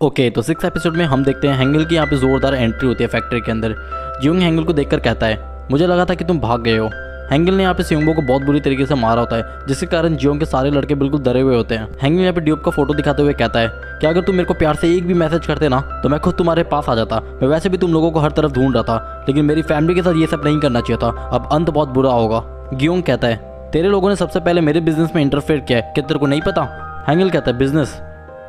Okay तो 6th episode में हम देखते हैं हैंगल की यहाँ पे जोरदार एंट्री होती है फैक्ट्री के अंदर। जियोंग हैंगल को देखकर कहता है, मुझे लगा था कि तुम भाग गए हो। हैंगल ने यहाँ पे सियोंगबो को बहुत बुरी तरीके से मारा होता है, जिसके कारण जियोंग के सारे लड़के बिल्कुल डरे हुए होते हैं। हैंगल यहाँ पे ड्यूब का फोटो दिखाते हुए कहता है कि अगर तुम मेरे को प्यार से एक भी मैसेज करते ना तो मैं खुद तुम्हारे पास आ जाता। मैं वैसे भी तुम लोगों को हर तरफ ढूंढ रहा था, लेकिन मेरी फैमिली के साथ ये सब नहीं करना चाहिए था। अब अंत बहुत बुरा होगा। जियोंग कहता है, तेरे लोगों ने सबसे पहले मेरे बिजनेस में इंटरफेयर किया है, क्या तेरे को नहीं पता? हैंगल कहता है, बिजनेस?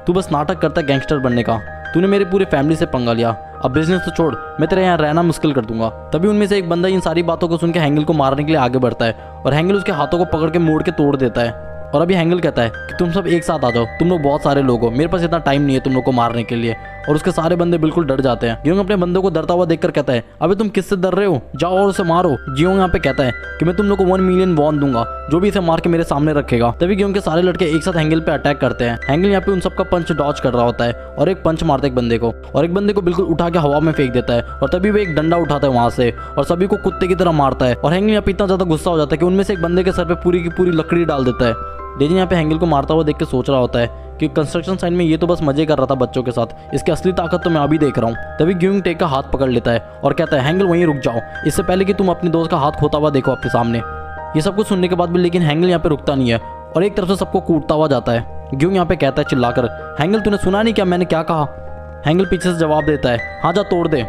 तू बस नाटक करता है गैंगस्टर बनने का। तूने मेरी पूरी फैमिली से पंगा लिया, अब बिजनेस तो छोड़, मैं तेरे यहाँ रहना मुश्किल कर दूंगा। तभी उनमें से एक बंदा इन सारी बातों को सुन के हैंगल को मारने के लिए आगे बढ़ता है और हैंगल उसके हाथों को पकड़ के मोड़ के तोड़ देता है। और अभी हैंगल कहता है कि तुम सब एक साथ आ जाओ, तुम लोग बहुत सारे लोग हो, मेरे पास इतना टाइम नहीं है तुम लोग को मारने के लिए। और उसके सारे बंदे बिल्कुल डर जाते हैं। जियोंग अपने बंदों को डरता हुआ देखकर कहता है, अबे तुम किससे डर रहे हो, जाओ और उसे मारो। जियोंग यहाँ पे कहता है कि मैं तुम लोग को 1 मिलियन वॉन दूंगा जो भी इसे मार के मेरे सामने रखेगा। तभी जियोंग के सारे लड़के एक साथ हैंगल पे अटैक करते हैं। हैंगल यहाँ पे उन सबका पंच डॉज कर रहा होता है और एक पंच मारता है एक बंदे को और एक बंदे को बिल्कुल उठा के हवा में फेंक देता है। और तभी वो एक डंडा उठाता है वहां से और सभी को कुत्ते की तरह मारता है। और हैंगल यहाँ पे इतना ज्यादा गुस्सा हो जाता है कि उनमें से एक बंदे के सर पे पूरी की पूरी लकड़ी डाल देता है। डेजिन यहाँ पे हैंगल को मारता हुआ देख के सोच रहा होता है कि कंस्ट्रक्शन साइट में ये तो बस मजे कर रहा था बच्चों के साथ, इसकी असली ताकत तो मैं अभी देख रहा हूँ। तभी जियोंग टेक का हाथ पकड़ लेता है और कहता है, हैंगल वहीं रुक जाओ, इससे पहले कि तुम अपने दोस्त का हाथ खोता हुआ देखो अपने सामने। ये सब कुछ सुनने के बाद भी लेकिन हैंगल यहाँ पे रुकता नहीं है और एक तरफ से सबको कूटता हुआ जाता है। जियोंग यहाँ पे कहता है चिल्लाकर, हैंगल तूने सुना नहीं क्या मैंने क्या कहा? हैंगल पीछे से जवाब देता है, हाँ जा तोड़ दे।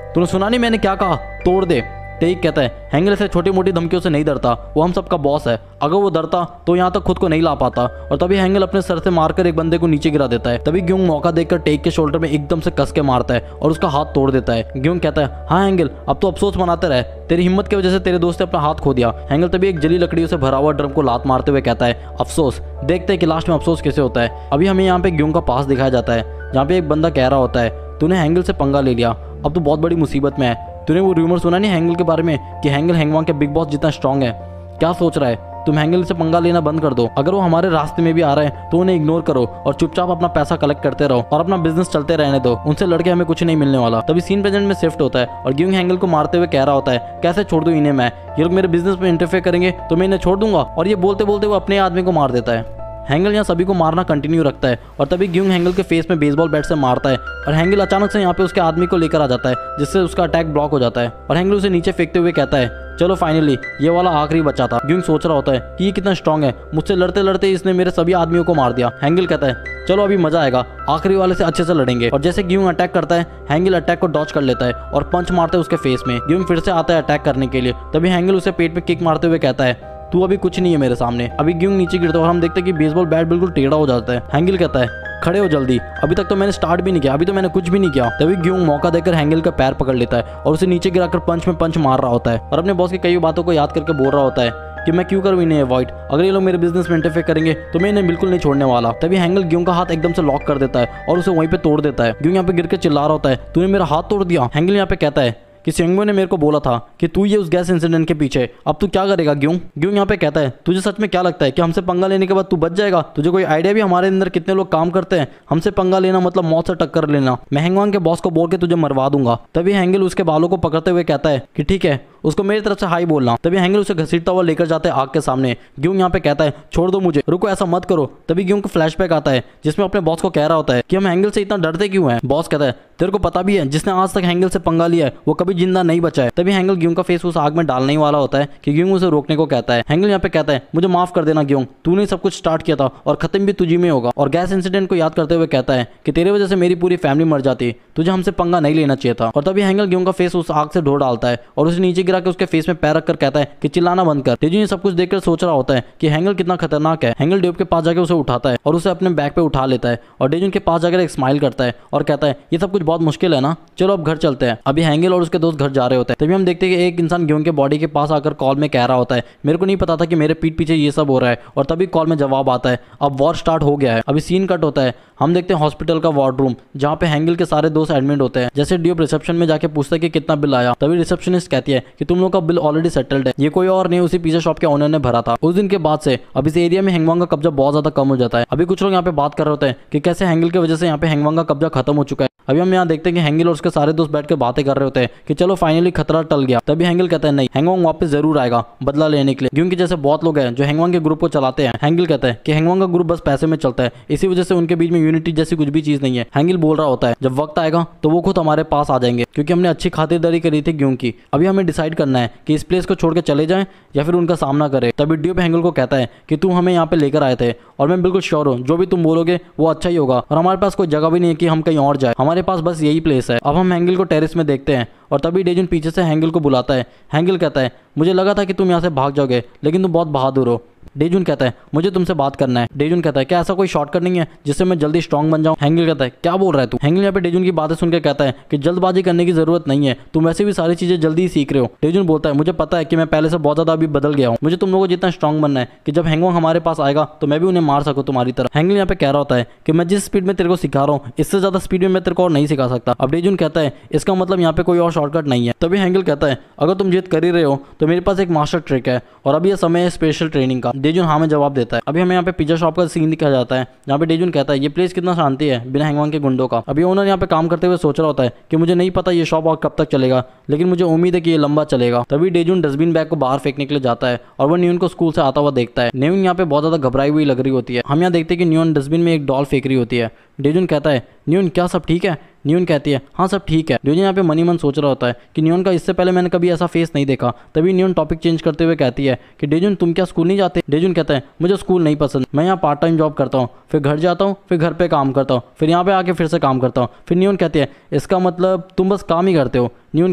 तूने सुना नहीं मैंने क्या कहा, तोड़ दे। टेक कहता है, हैंगल से छोटी मोटी धमकियों से नहीं डरता, वो हम सबका बॉस है, अगर वो डरता तो यहाँ तक खुद को नहीं ला पाता। और तभी हैंगल अपने सर से मारकर एक बंदे को नीचे गिरा देता है। तभी जियोंग मौका देखकर टेक के शोल्डर में एकदम से कस के मारता है और उसका हाथ तोड़ देता है। जियोंग कहता है, हाँ हैंगल अब तो अफसोस मनाते रहे, तेरी हिम्मत की वजह से तेरे दोस्त ने अपना हाथ खो दिया। हैंगल तभी एक जली लकड़ियों से भरा हुआ ड्रम को लात मारते हुए कहता है, अफसोस? देखते हैं कि लास्ट में अफसोस कैसे होता है। अभी हमें यहाँ पे जियोंग का पास दिखाया जाता है जहाँ पे एक बंदा कह रहा होता है, तूने हैंगल से पंगा ले लिया, अब तो बहुत बड़ी मुसीबत में है। तूने वो रूमर सुना नहीं हैंगल के बारे में कि हैंगल हैंगवांग के बिग बॉस जितना स्ट्रांग है? क्या सोच रहा है? तुम हैंगल से पंगा लेना बंद कर दो। अगर वो हमारे रास्ते में भी आ रहे हैं तो उन्हें इग्नोर करो और चुपचाप अपना पैसा कलेक्ट करते रहो और अपना बिजनेस चलते रहने दो। उनसे लड़के हमें कुछ नहीं मिलने वाला। तभी सीन प्रेजेंट में शिफ्ट होता है और जियोंग हैंगल को मारते हुए कह रहा होता है, कैसे छोड़ दूं इन्हें मैं, ये लोग मेरे बिजनेस में इंटरफेयर करेंगे तो मैं इन्हें छोड़ दूंगा। और ये बोलते बोलते वो अपने आदमी को मार देता है। हैंगल यहाँ सभी को मारना कंटिन्यू रखता है और तभी जियोंग हैंगल के फेस में बेसबॉल बैट से मारता है और हैंगल अचानक से यहाँ पे उसके आदमी को लेकर आ जाता है, जिससे उसका अटैक ब्लॉक हो जाता है। और हैंगल उसे नीचे फेंकते हुए कहता है, चलो फाइनली ये वाला आखिरी बच्चा था। जियोंग सोच रहा होता है कि ये कितना स्ट्रांग है, मुझसे लड़ते लड़ते इसने मेरे सभी आदमियों को मार दिया। हैंगल कहता है, चलो अभी मजा आएगा, आखिरी वाले से अच्छे से लड़ेंगे। और जैसे जियोंग अटैक करता है, हैंगल अटैक को डॉच कर लेता है और पंच मारता है उसके फेस में। जियोंग फिर से आता है अटैक करने के लिए, तभी हैंगल उसे पेट में किक मारते हुए कहता है, तू अभी कुछ नहीं है मेरे सामने। अभी जियोंग नीचे गिरता है और हम देखते हैं कि बेसबॉल बैट बिल्कुल टेढ़ा हो जाता है। हैंगल कहता है, खड़े हो जल्दी, अभी तक तो मैंने स्टार्ट भी नहीं किया, अभी तो मैंने कुछ भी नहीं किया। तभी जियोंग मौका देकर हैंगल का पैर पकड़ लेता है और उसे नीचे गिराकर पंच में पंच मार रहा होता है और अपने बॉस की कई बातों को याद करके बोल रहा होता है कि मैं क्यों करूँ इन्हें अवॉइड, अगर ये लोग मेरे बिजनेस में इंटरफेयर करेंगे तो मैं इन्हें बिल्कुल नहीं छोड़ने वाला। तभी हैंगल जियोंग का हाथ एकदम से लॉक कर देता है और उसे वहीं पे तोड़ देता है। जियोंग यहाँ पे गिर के चिल्ला रहा होता है, तूने मेरा हाथ तोड़ दिया। हैंगल यहाँ पे कहता है कि सियोंगबो ने मेरे को बोला था कि तू ये उस गैस इंसिडेंट के पीछे, अब तू क्या करेगा जियोंग? जियोंग यहाँ पे कहता है, तुझे सच में क्या लगता है कि हमसे पंगा लेने के बाद तू बच जाएगा? तुझे कोई आइडिया भी हमारे अंदर कितने लोग काम करते हैं? हमसे पंगा लेना मतलब मौत से टक्कर लेना। मैं हैंगवांग के बॉस को बोल के तुझे मरवा दूंगा। तभी हैंगल उसके बालों को पकड़ते हुए कहता है कि ठीक है, उसको मेरी तरफ से हाई बोलना। तभी हैंगल उसे घसीटता हुआ लेकर जाते हैं आग के सामने। जियोंग यहाँ पे कहता है, छोड़ दो मुझे, रुको ऐसा मत करो। तभी जियोंग को फ्लैशबैक आता है जिसमें अपने बॉस को कह रहा होता है कि हम हैंगल से इतना डरते क्यों हैं? बॉस कहता है, तेरे को पता भी है जिसने आज तक हैंगल से पंगा लिया है वो कभी जिंदा नहीं बचा है। तभी हैंगल जियोंग का फेस उस आग में डालने ही वाला होता है कि जियोंग उसे रोकने को कहता है। हैंगल यहाँ पे कहता है, मुझे माफ कर देना जियोंग, तूने सब कुछ स्टार्ट किया था और खत्म भी तुझी में होगा। और गैस इंसिडेंट को याद करते हुए कहता है कि तेरे वजह से मेरी पूरी फैमिली मर जाती, तुझे हमसे पंगा नहीं लेना चाहिए था। और तभी हैंगल जियोंग का फेस उस आग से ढो डालता है और उसे नीचे गिरा के उसके फेस में पैर रखकर कहता है कि चिल्लाना बंद कर। तेजुन ये सब कुछ देखकर सोच रहा होता है कि हैंगल कितना खतरनाक है। हैंगल ड्यूब के पास जाकर उसे उठाता है और उसे अपने बैग पे उठा लेता है और डेजुन के पास जाकर एक स्माइल करता है और कहता है, ये सब कुछ बहुत मुश्किल है ना, चलो अब घर चलते हैं। अभी हैंगल और उसके दोस्त घर जा रहे होते हैं। तभी हम देखते हैं कि एक इंसान जियोंग के बॉडी के पास आकर कॉल में कह रहा होता है, मेरे को नहीं पता था कि मेरे पीठ पीछे ये सब हो रहा है। और तभी कॉल में जवाब आता है, अब वॉर स्टार्ट हो गया है। अभी सीन कट होता है, हम देखते हैं हॉस्पिटल का वार्ड रूम जहाँ पे हैंगल के सारे दोस्त एडमिट होते हैं। जैसे ड्यूब रिसेप्शन में जाके पूछता है कि कितना बिल आया। तभी रिसेप्शनिस्ट कहती है कि तुम लोग का बिल ऑलरेडी सेटल्ड है, ये कोई और नहीं उसी पिज्जा शॉप के ओनर ने भरा था। उस दिन के बाद से अब इस एरिया में हैंगवांग का कब्जा बहुत ज्यादा कम हो जाता है। अभी कुछ लोग यहाँ पे बात कर रहे होते हैं कि कैसे हैंगल की वजह से यहाँ पे हैंगवांग का कब्जा खत्म हो चुका है अभी हम यहाँ देखते हैं कि हैंगल और उसके सारे दोस्त बैठ कर बातें कर रहे होते हैं कि चलो फाइनली खतरा टल गया। तभी हैंगल कहता है नहीं, हैंगवांग वापस जरूर आएगा बदला लेने के लिए, क्योंकि जैसे बहुत लोग हैं जो हैंगवांग के ग्रुप को चलाते हैं। हैंगल कहता है कि हैंगवांग का ग्रुप बस पैसे में चलता है, इसी वजह से उनके बीच में यूनिटी जैसी कुछ भी चीज नहीं है। हैंगल बोल रहा होता है जब वक्त आएगा तो वो खुद हमारे पास आ जाएंगे, क्योंकि हमने अच्छी खातिरदारी करी थी ग्योंग की। अभी हमें डिसाइड करना है कि इस प्लेस को छोड़ के चले जाएं या फिर उनका सामना करें। तभी ड्यूप हैंगल को कहता है कि तुम हमें यहाँ पे लेकर आए थे और मैं बिल्कुल श्योर हूँ जो भी तुम बोलोगे वो अच्छा ही होगा, और हमारे पास कोई जगह भी नहीं है कि हम कहीं और जाए, हमारे पास बस यही प्लेस है। अब हम हैंगल को टेरेस में देखते हैं और तभी डेजुन पीछे से हैंगल को बुलाता है। हैंगल कहता है मुझे लगा था कि तुम यहाँ से भाग जाओगे, लेकिन तुम बहुत बहादुर हो। डेजुन कहता है मुझे तुमसे बात करना है। डेजुन कहता है क्या ऐसा कोई शॉर्टकट नहीं है जिससे मैं जल्दी स्ट्रांग बन जाऊं? हैंगल कहता है क्या बोल रहा है तू? हैंगल यहाँ पे डेजुन की बातें सुनकर कहता है कि जल्दबाजी करने की जरूरत नहीं है, तुम वैसे भी सारी चीजें जल्दी ही सीख रहे हो। डेजुन बोलता है मुझे पता है कि मैं पहले से बहुत ज्यादा अभी बदल गया हूँ, मुझे तुम लोगों को जितना स्ट्रांग बनना है कि जब हैंगवांग हमारे पास आएगा तो मैं भी उन्हें मार सकूँ तुम्हारी तरह। हैंगल यहाँ पे कह रहा होता है कि मैं जिस स्पीड में तेरे को सिखा रहा हूँ इससे ज्यादा स्पीड में मैं तेरे को और नहीं सिखा सकता। अब डेजुन कहता है इसका मतलब यहाँ पे कोई और शॉर्टकट नहीं है। तभी हैंगल कहता है अगर तुम जिद कर ही रहे हो तो मेरे पास एक मास्टर ट्रिक है और अभी यह समय है स्पेशल ट्रेनिंग का। डेजुन हाँ में जवाब देता है। अभी हमें यहाँ पे पिज्जा शॉप का सीन दिखाया जाता है जहाँ पे डेजुन कहता है ये प्लेस कितना शांति है बिना हैंगवांग के गुंडों का। अभी ओनर यहाँ पे काम करते हुए सोच रहा होता है कि मुझे नहीं पता ये शॉप और कब तक चलेगा, लेकिन मुझे उम्मीद है कि ये लंबा चलेगा। तभी डेजुन डस्टबिन बैग को बाहर फेंकने के लिए जाता है और वो न्यून को स्कूल से आता हुआ देखता है। न्यून यहाँ पे बहुत ज्यादा घबराई हुई लग रही होती है। हम यहाँ देखते हैं कि न्यून डस्टबिन में एक डॉल फेंक रही होती है। डेजुन कहता है न्यून क्या सब ठीक है? न्यून कहती है हाँ सब ठीक है। डेजुन यहाँ पे मनी मन सोच रहा होता है कि न्यून का इससे पहले मैंने कभी ऐसा फेस नहीं देखा। तभी न्यून टॉपिक चेंज करते हुए कहती है कि डेजुन तुम क्या स्कूल नहीं जाते? डेजुन कहता है मुझे स्कूल नहीं पसंद, मैं यहाँ पार्ट टाइम जॉब करता हूँ, फिर घर जाता हूँ, फिर घर पे काम करता हूँ, फिर यहाँ पे आके फिर से काम करता हूँ। फिर न्यून कहती है इसका मतलब तुम बस काम ही करते हो। न्यून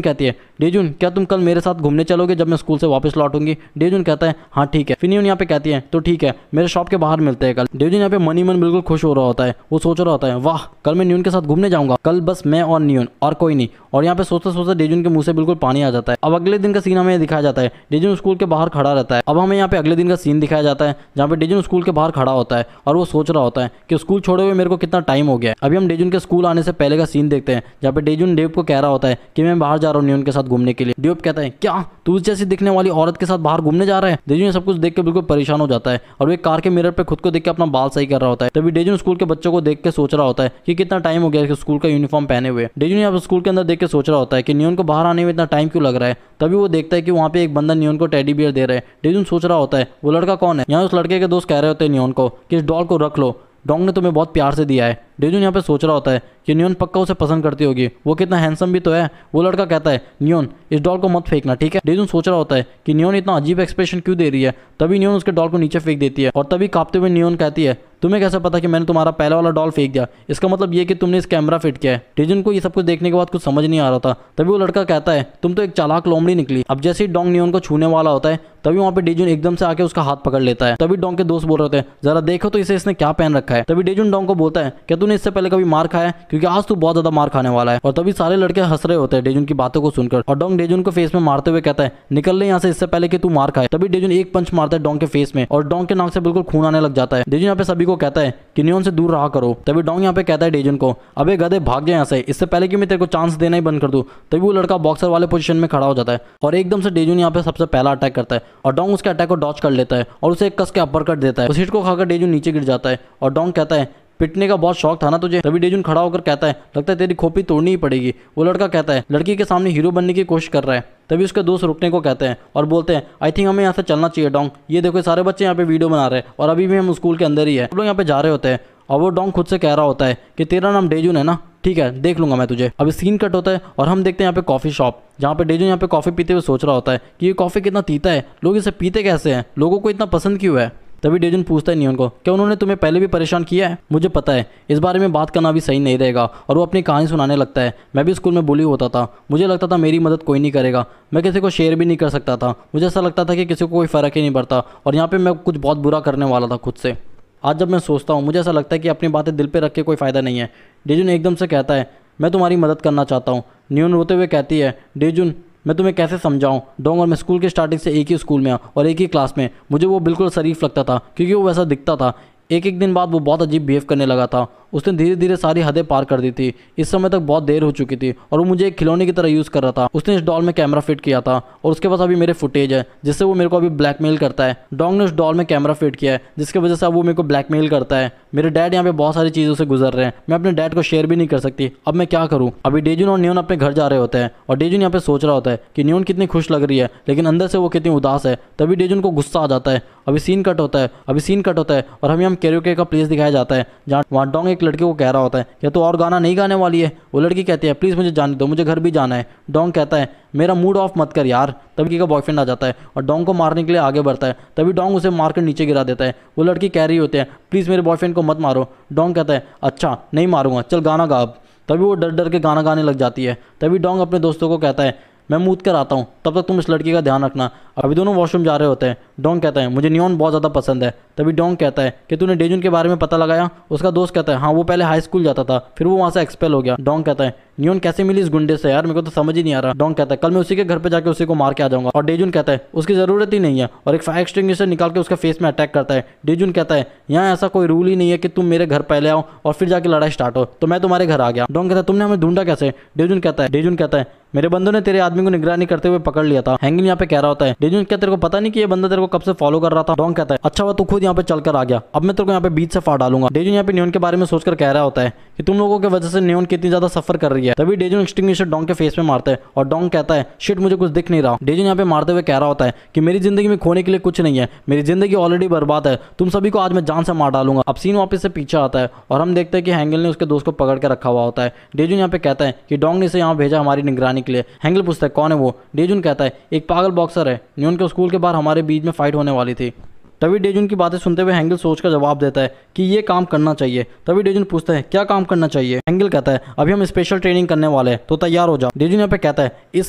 कहती है डेजुन क्या तुम कल मेरे साथ घूमने चलोगे जब मैं स्कूल से वापस लौटूंगी? डेजुन कहता है हाँ ठीक है। फिर न्यून यहाँ पे कहती है तो ठीक है मेरे शॉप के बाहर मिलते हैं कल। डेजुन यहाँ पे मनी मन बिल्कुल खुश हो रहा होता है। वो सोच रहा होता है वाह कल मैं न्यून के साथ घूमने जाऊंगा, कल बस मैं और न्यून और कोई नहीं। और यहाँ पे सोचते सोचते डेजुन के मुंह से बिल्कुल पानी आ जाता है। अब अगले दिन का सीन हमें दिखाया जाता है। डेजुन स्कूल के बाहर खड़ा रहता है। अब हमें यहाँ पे अगले दिन का सीन दिखाया जाता है जहाँ पे डेजुन स्कूल के बाहर खड़ा होता है और वो सोच रहा होता है कि स्कूल छोड़े हुए मेरे को कितना टाइम हो गया है। अभी हम डेजुन के स्कूल आने से पहले का सीन देखते हैं जहाँ पे डेजुन डेव को कह रहा होता है कि मैं बाहर जा रहा हूँ न्यून के साथ घूमने के लिए। डेव कहता है क्या तू जैसी दिखने वाली औरत के साथ बाहर घूमने जा रहा है? डेजुन सब कुछ देख के बिल्कुल परेशान हो जाता है और वो एक कार के मिरर पे खुद को देख के अपना बाल सही कर रहा होता है। तभी डेजुन स्कूल के बच्चों को देख के सोच रहा होता है कि कितना टाइम हो गया स्कूल का यूनिफॉर्म पहने हुए। डेजुन यहाँ पे स्कूल के अंदर देख के सोच रहा होता है कि न्यून को बाहर आने में इतना टाइम क्यों लग रहा है। तभी वो देखता है कि वहाँ पे एक बंदा न्यून को टेडी बियर दे रहा है। डेजुन सोच रहा होता है वो लड़का कौन है। यहाँ उस लड़के के दोस्त कह रहे होते हैं न्यून को कि इस डॉल को रख लो, डोंग ने तुम्हें बहुत प्यार से दिया है। डेजुन यहाँ पे सोच रहा होता है कि न्यून पक्का उसे पसंद करती होगी, वो कितना हैंडसम भी तो है। वो लड़का कहता है न्यून इस डॉल को मत फेंकना ठीक है। डेजुन सोच रहा होता है कि न्यून इतना अजीब एक्सप्रेशन क्यों दे रही है। तभी न्यून उसके डॉल को नीचे फेंक देती है और तभी कांपते हुए न्यून कहती है तुम्हें कैसे पता कि मैंने तुम्हारा पहला वाला डॉल फेंक दिया? इसका मतलब ये कि तुमने इस कैमरा फिट किया है। डेजुन को ये सब कुछ देखने के बाद कुछ समझ नहीं आ रहा था। तभी वो लड़का कहता है तुम तो एक चालाक लोमड़ी निकली। अब जैसे ही डोंग न्यून को छूने वाला होता है तभी वहाँ पे डेजुन एकदम से आके उसका हाथ पकड़ लेता है। तभी डोंग के दोस्त बोल रहे होते हैं जरा देखो तो इसे इसने क्या पहन रखा है। तभी डेजुन डोंग को बोलता है क्या तूने इससे पहले कभी मार खाया है, क्योंकि आज तू बहुत ज्यादा मार खाने वाला है। और तभी सारे लड़के हंस रहे होते हैं डेजुन की बातों को सुनकर और डोंग डेजुन को फेस में मारते हुए कहता है निकल ले यहाँ से इससे पहले कि तू मार खाए। तभी डेजुन एक पंच मारता है डोंग के फेस में और डोंग के नाक से बिल्कुल खून आने लग जाता है। डेजुन यहाँ पे सभी को कहता है कि न्यून से दूर रहा करो। तभी डोंग यहाँ पे कहता है डेजुन को अबे गधे भाग जाए यहाँ से, इससे पहले कि मैं तेरे को चांस देना ही बंद कर दूं। तभी वो लड़का बॉक्सर वाले पोजीशन में खड़ा हो जाता है और एकदम से डेजुन यहाँ पे सबसे पहला अटैक करता है और डोंग उसके अटैक को डॉच कर लेता है और उसे एक कस के अपर कट देता है। उस हिट को खाकर डेजुन नीचे गिर जाता है और डोंग कहता है पिटने का बहुत शौक था ना तुझे। तभी डेजुन खड़ा होकर कहता है लगता है तेरी खोपड़ी तोड़नी ही पड़ेगी। वो लड़का कहता है लड़की के सामने हीरो बनने की कोशिश कर रहा है। तभी उसके दोस्त रुकने को कहते हैं और बोलते हैं आई थिंक हमें यहाँ से चलना चाहिए डोंग, ये देखो सारे बच्चे यहाँ पे वीडियो बना रहे हैं और अभी भी हम स्कूल के अंदर ही है। सब लोग यहाँ पे जा रहे होते हैं और वो डोंग खुद से कह रहा होता है कि तेरा नाम डेजुन है ना, ठीक है देख लूंगा मैं तुझे। अभी सीन कट होता है और हम देखते हैं यहाँ पे कॉफी शॉप जहाँ पे डेजुन यहाँ पे कॉफी पीते हुए सोच रहा होता है कि ये कॉफी कितना तीता है, लोग इसे पीते कैसे हैं, लोगों को इतना पसंद क्यों है। तभी डेजुन पूछता है न्यून को क्या उन्होंने तुम्हें पहले भी परेशान किया है? मुझे पता है इस बारे में बात करना भी सही नहीं रहेगा। और वो अपनी कहानी सुनाने लगता है मैं भी स्कूल में बुली होता था, मुझे लगता था मेरी मदद कोई नहीं करेगा, मैं किसी को शेयर भी नहीं कर सकता था, मुझे ऐसा लगता था कि किसी को कोई फ़र्क ही नहीं पड़ता और यहाँ पे मैं कुछ बहुत बुरा करने वाला था खुद से। आज जब मैं सोचता हूँ मुझे ऐसा लगता है कि अपनी बातें दिल पे रख के कोई फ़ायदा नहीं है। डेजुन एकदम से कहता है मैं तुम्हारी मदद करना चाहता हूँ। न्यून रोते हुए कहती है डेजुन मैं तुम्हें कैसे समझाऊं, डोंग और मैं स्कूल के स्टार्टिंग से एक ही स्कूल में और एक ही क्लास में, मुझे वो बिल्कुल शरीफ लगता था क्योंकि वो वैसा दिखता था। एक दिन बाद वो बहुत अजीब बिहेव करने लगा था उसने धीरे धीरे सारी हदें पार कर दी थी। इस समय तक बहुत देर हो चुकी थी और वो मुझे एक खिलौने की तरह यूज़ कर रहा था। उसने इस डॉल में कैमरा फिट किया था और उसके पास अभी मेरे फुटेज है जिससे वो मेरे को अभी ब्लैकमेल करता है। डोंग ने उस डॉल में कैमरा फिट किया है जिसकी वजह से अब वो मेरे को ब्लैकमेल करता है। मेरे डैड यहाँ पे बहुत सारी चीज़ों से गुजर रहे हैं, मैं अपने डैड को शेयर भी नहीं कर सकती। अब मैं क्या करूँ? अभी डेजुन और नियोन अपने घर जा रहे होते हैं और डेजुन यहाँ पे सोच रहा होता है कि नियोन कितनी खुश लग रही है लेकिन अंदर से वो कितनी उदास है। तभी डेजुन को गुस्सा आ जाता है। अभी सीन कट होता है और हमें कैरियोके का प्लेस दिखाया जाता है जहाँ वहाँ डोंग एक लड़के को कह रहा होता है क्या तू और गाना नहीं गाने वाली है? वो लड़की कहती है प्लीज़ मुझे जाने दो, मुझे घर भी जाना है। डोंग कहता है मेरा मूड ऑफ मत कर यार। तभी का बॉयफ्रेंड आ जाता है और डोंग को मारने के लिए आगे बढ़ता है। तभी डोंग उसे मारकर नीचे गिरा देता है। वो लड़की कह रही होती है प्लीज़ मेरे बॉयफ्रेंड को मत मारो। डोंग कहता है अच्छा नहीं मारूंगा, चल गाना गा अब। तभी वो डर डर के गाना गाने लग जाती है। तभी डोंग अपने दोस्तों को कहता है मैं मूत कर आता हूँ, तब तक तुम इस लड़की का ध्यान रखना। अभी दोनों वॉशरूम जा रहे होते हैं। डोंग कहता है मुझे नियोन बहुत ज़्यादा पसंद है। तभी डोंग कहता है कि तूने डेजुन के बारे में पता लगाया? उसका दोस्त कहता है हाँ वो पहले हाई स्कूल जाता था फिर वो वहाँ से एक्सपेल हो गया। डोंग कहता है नियोन कैसे मिली इस गुंडे से यार, मेरे को तो समझ ही नहीं आ रहा। डोंग कहता है कल मैं उसी के घर पे जाके उसी को मार के आ जाऊंगा। और डेजुन कहता है उसकी ज़रूरत ही नहीं है और एक फायर एक्सटिंग्विशर निकाल के उसके फेस में अटैक करता है। डेजुन कहता है यहाँ ऐसा कोई रूल ही नहीं है कि तुम मेरे घर पहले आओ और फिर जाके लड़ाई स्टार्ट हो, तो मैं तुम्हारे घर आ गया। डोंग कहता है तुमने हमें ढूंढा कैसे? डेजुन कहता है मेरे बंदों ने तेरे आदमी को निगरानी करते हुए पकड़ लिया था। हैंगिल यहाँ पे कह रहा होता है डेजुन क्या तेरे को पता नहीं कि ये बंदा तेरे को कब से फॉलो कर रहा था? डोंग कहता है अच्छा हुआ तू खुद यहाँ पे चलकर आ गया, अब मैं तेरे को यहाँ पे बीच से फाड़ डालूंगा। डेजुन यहाँ पे नियोन के बारे में सोचकर कह रहा होता है कि तुम लोगों की वजह से नियोन कितनी ज्यादा सफर कर रही है। तभी डेजुन एक्सटिंग्विशर डोंग के फेस में मारता है और डोंग कहता है शिट मुझे कुछ दिख नहीं रहा। डेजुन यहाँ पे मारते हुए कह रहा होता है कि मेरी जिंदगी में खोने के लिए कुछ नहीं है, मेरी जिंदगी ऑलरेडी बर्बाद है, तुम सभी को आज मैं जान से मार डालूंगा। अब सीन वापस से पीछे आता है और हम देखते हैं कि हैंगिल ने उसके दोस्त को पकड़ के रखा हुआ होता है। डेजुन यहाँ पे कहता है कि डोंग ने इसे यहाँ भेजा हमारी निगरानी के लिए। हैंगिल पूछता है कौन है वो? डेजुन कहता है एक पागल बॉक्सर है, नियोन के स्कूल के बाहर हमारे बीच में फाइट होने वाली थी। तभी डेजुन की बातें सुनते हुए हैंगिल सोचकर जवाब देता है कि ये काम करना चाहिए। तभी डेजुन पूछता है क्या काम करना चाहिए? हैंगिल कहता है अभी हम स्पेशल ट्रेनिंग करने वाले हैं तो तैयार हो जाओ। डेजुन यहाँ पे कहता है इस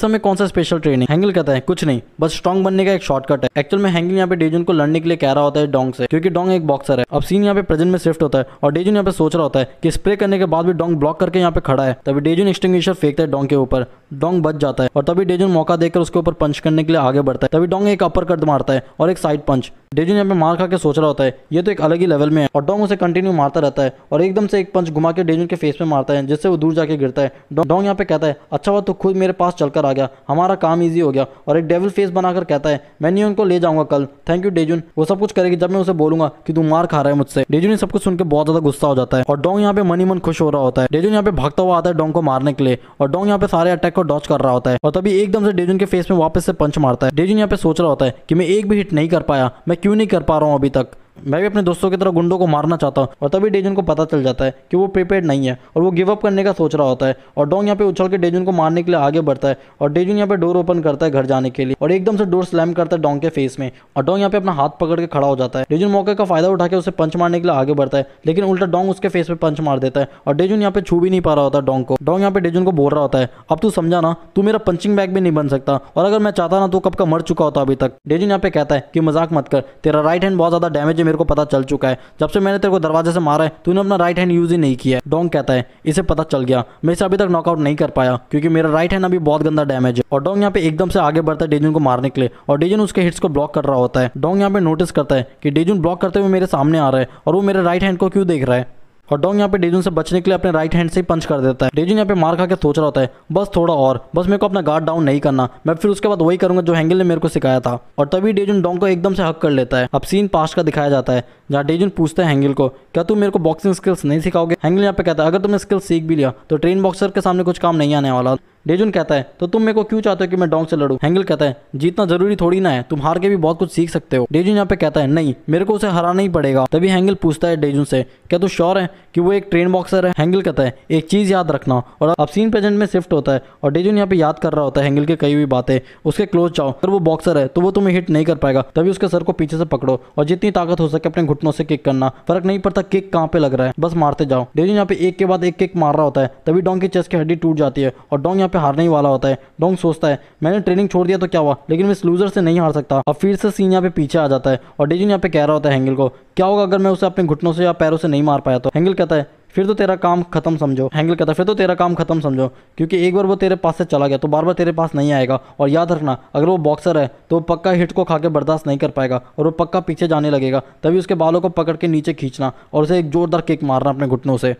समय कौन सा स्पेशल ट्रेनिंग? हैंगिल कहता है कुछ नहीं, बस स्ट्रॉन्ग बनने का एक शॉर्टकट है। एक्चुअल में हैंगिल यहाँ पे डेजुन को लड़ने के लिए कह रहा होता है डोंग से, क्योंकि डोंग एक बॉक्सर है। अब सीन यहाँ पे प्रेजेंट में शिफ्ट होता है और डेजुन यहाँ पे सोच रहा होता है कि स्प्रे करने के बाद भी डोंग ब्लॉक करके यहाँ पे खड़ा है। तभी डेजुन एक्सटिंग्विशर फेंकता है डोंग के ऊपर, डोंग बच जाता है और तभी डेजुन मौका देकर उसके ऊपर पंच करने के लिए आगे बढ़ता है। तभी डोंग एक अपर कट मारता है और एक साइड पंच। डेजुन यहाँ पे मार खा के सोच रहा होता है ये तो एक अलग ही लेवल में है और डोंग उसे कंटिन्यू मारता रहता है और एकदम से एक पंच घुमा के डेजुन के फेस में मारता है जिससे वो दूर जाके गिरता है। डोंग यहाँ पे कहता है अच्छा हुआ तो खुद मेरे पास चलकर आ गया, हमारा काम इजी हो गया। और एक डेविल फेस बनाकर कहता है मैं नहीं उनको ले जाऊंगा कल, थैंक यू डेजुन, वो सब कुछ करेगी जब मैं उसे बोलूंगा कि तू मार खा रहा है मुझसे। डेजुन सब कुछ सुन के बहुत ज्यादा गुस्सा हो जाता है और डोंग यहाँ पे मनी मन खुश हो रहा होता है। डेजुन यहाँ पे भागता हुआ आता है डोंग को मारने के लिए और डोंग यहाँ पे सारे अटैक को डॉच कर रहा होता है और तभी एकदम से डेजुन के फेस में वापस से पंच मारता है। डेजुन यहाँ पे सोच रहा होता है कि मैं एक भी हिट नहीं कर पाया, मैं क्यों नहीं कर पा रहा हूँ अभी तक, मैं भी अपने दोस्तों की तरह गुंडों को मारना चाहता हूँ। और तभी डेजुन को पता चल जाता है कि वो प्रिपेयर्ड नहीं है और वो गिव अप करने का सोच रहा होता है और डोंग यहाँ पे उछल के डेजुन को मारने के लिए आगे बढ़ता है और डेजुन यहाँ पे डोर ओपन करता है घर जाने के लिए और एकदम से डोर स्लैम करता है डोंग के फेस में और डोंग यहाँ पे अपना हाथ पकड़ के खड़ा हो जाता है। डेजुन मौके का फायदा उठा के उसे पंच मारने के लिए आगे बढ़ता है लेकिन उल्टा डोंग उसके फेस पे पंच मार देता है और डेजुन यहाँ पे छू भी नहीं पा रहा होता डोंग को। डोंग यहाँ पे डेजुन को बोल रहा होता है अब तू समझा ना, तू मेरा पंचिंग बैग भी नहीं बन सकता और अगर मैं चाहता ना तो कब का मर चुका होता अभी तक। डेजुन यहाँ पे कहता है कि मजाक मत कर, तेरा राइट हैंड बहुत ज्यादा डैमेज है, मेरे को पता चल चुका है, जब से मैंने तेरे को दरवाजे से मारा है तूने अपना राइट हैंड यूज ही नहीं किया है। डोंग कहता है इसे पता चल गया, मैं इसे अभी तक नॉकआउट नहीं कर पाया क्योंकि मेरा राइट हैंड अभी बहुत गंदा डैमेज है। और डोंग यहाँ पे एकदम से आगे बढ़ता है डेजुन को मारने के लिए और डेजुन उसके हिट्स को ब्लॉक कर रहा होता है। डोंग यहाँ पे नोटिस करता है कि डेजुन ब्लॉक करते हुए मेरे सामने आ रहा है और वो मेरे राइट हैंड को क्यों देख रहा है और डोंग यहाँ पे डेजुन से बचने के लिए अपने राइट हैंड से ही पंच कर देता है। डेजुन यहाँ पे मार खा के सोच रहा होता है बस थोड़ा और, बस मेरे को अपना गार्ड डाउन नहीं करना, मैं फिर उसके बाद वही करूंगा जो हैंगिल ने मेरे को सिखाया था। और तभी डेजुन डोंग को एकदम से हक कर लेता है। अब सीन पास्ट का दिखाया जाता है जहाँ डेजुन पूछता है हैंगिल को क्या तुम मेरे को बॉक्सिंग स्किल्स नहीं सिखाओगे? हैंगिल यहाँ पे कहता है अगर तुमने स्किल्स सीख भी लिया तो ट्रेन बॉक्सर के सामने कुछ काम नहीं आने वाला। डेजुन कहता है तो तुम मेरे को क्यों चाहते हो कि मैं डोंग से लड़ूं? हैंगिल कहता है जीतना जरूरी थोड़ी ना है, तुम हार के भी बहुत कुछ सीख सकते हो। डेजुन यहाँ पे कहता है नहीं, मेरे को उसे हराना ही पड़ेगा। तभी हैंगिल पूछता है डेजुन से क्या तू श्योर है कि वो एक ट्रेन बॉक्सर है? हैंगिल कहता है एक चीज याद रखना। और अब सीन प्रेजेंट में शिफ्ट होता है और डेजुन यहाँ पे याद कर रहा होता है हैंगिल की कही हुई बातें। उसके क्लोज जाओ, अगर वो बॉक्सर है तो वो तुम्हें हिट नहीं कर पाएगा, तभी उसके सर को पीछे से पकड़ो और जितनी ताकत हो सके अपने घुटनों से किक करना, फर्क नहीं पड़ता किक कहाँ पे लग रहा है, बस मारते जाओ। डेजुन यहाँ पे एक के बाद एक किक मार रहा होता है। तभी डोंग की चेस्ट की हड्डी टूट जाती है और डोंग यहाँ पे हारने ही वाला होता है। डोंग सोचता है मैंने ट्रेनिंग छोड़ दिया तो क्या हुआ, लेकिन मैं इस लूजर से नहीं हार सकता। अब फिर से सीन यहाँ पे पीछे आ जाता है और डेजुन यहाँ पे कह रहा होता है हैंगिल को क्या होगा अगर मैं उसे अपने घुटनों से या पैरों से नहीं मार पाया तो? हैंगिल कहता है फिर तो तेरा काम खत्म समझो। हैंगिल कहता है फिर तो तेरा काम खत्म समझो, क्योंकि एक बार वो तेरे पास से चला गया तो बार बार तेरे पास नहीं आएगा। और याद रखना अगर वो बॉक्सर है तो वो पक्का हिट को खा के बर्दाश्त नहीं कर पाएगा और वो पक्का पीछे जाने लगेगा। तभी उसके बालों को पकड़ के नीचे खींचना और उसे एक जोरदार किक मारना अपने घुटनों से।